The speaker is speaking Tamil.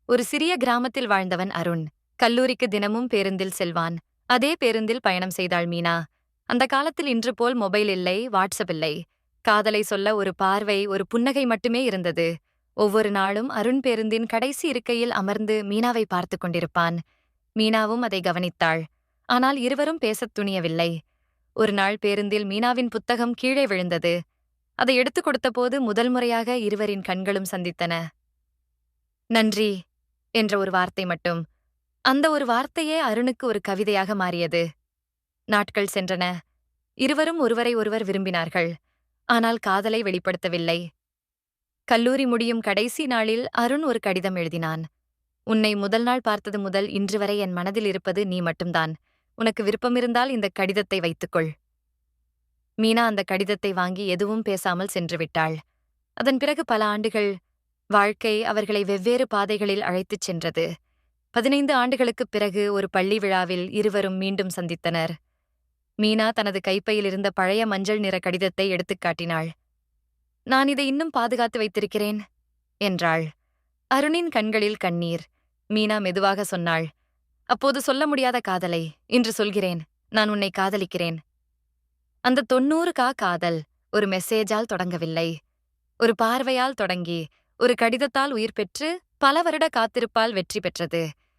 ஒரு சிறிய கிராமத்தில் வாழ்ந்தவன் அருண். கல்லூரிக்கு தினமும் பேருந்தில் செல்வான். அதே பேருந்தில் பயணம் செய்தாள் மீனா. அந்த காலத்தில் இன்று போல் மொபைல் இல்லை, வாட்ஸ்அப் இல்லை. காதலை சொல்ல ஒரு பார்வை, ஒரு புன்னகை மட்டுமே இருந்தது. ஒவ்வொரு நாளும் அருண் பேருந்தின் கடைசி இருக்கையில் அமர்ந்து மீனாவை பார்த்துக் கொண்டிருப்பான். மீனாவும் அதை கவனித்தாள். ஆனால் இருவரும் பேசத் துணியவில்லை. ஒரு நாள் பேருந்தில் மீனாவின் புத்தகம் கீழே விழுந்தது. அதை எடுத்துக் கொடுத்தபோது முதல் முறையாக இருவரின் கண்களும் சந்தித்தன. நன்றி என்ற ஒரு வார்த்தை மட்டும். அந்த ஒரு வார்த்தையே அருணுக்கு ஒரு கவிதையாக மாறியது. நாட்கள் சென்றன. இருவரும் ஒருவரை ஒருவர் விரும்பினார்கள். ஆனால் காதலை வெளிப்படுத்தவில்லை. கல்லூரி முடியும் கடைசி நாளில் அருண் ஒரு கடிதம் எழுதினான். உன்னை முதல் நாள் பார்த்தது முதல் இன்று வரை என் மனதில் இருப்பது நீ மட்டும்தான். உனக்கு விருப்பமிருந்தால் இந்த கடிதத்தை வைத்துக்கொள். மீனா அந்த கடிதத்தை வாங்கி எதுவும் பேசாமல் சென்று விட்டாள். அதன் பிறகு பல ஆண்டுகள் வாழ்க்கை அவர்களை வெவ்வேறு பாதைகளில் அழைத்துச் சென்றது. 15 ஆண்டுகளுக்குப் பிறகு ஒரு பள்ளி விழாவில் இருவரும் மீண்டும் சந்தித்தனர். மீனா தனது கைப்பையில் இருந்த பழைய மஞ்சள் நிற கடிதத்தை எடுத்துக் காட்டினாள். நான் இதை இன்னும் பாதுகாத்து வைத்திருக்கிறேன் என்றாள். அருணின் கண்களில் கண்ணீர். மீனா மெதுவாக சொன்னாள். அப்போது சொல்ல முடியாத காதலை இன்று சொல்கிறேன். நான் உன்னை காதலிக்கிறேன். அந்த 90 காதல் ஒரு மெசேஜால் தொடங்கவில்லை. ஒரு பார்வையால் தொடங்கி, ஒரு கடிதத்தால் உயிர் பெற்று, பல வருட காத்திருப்பால் வெற்றி பெற்றது.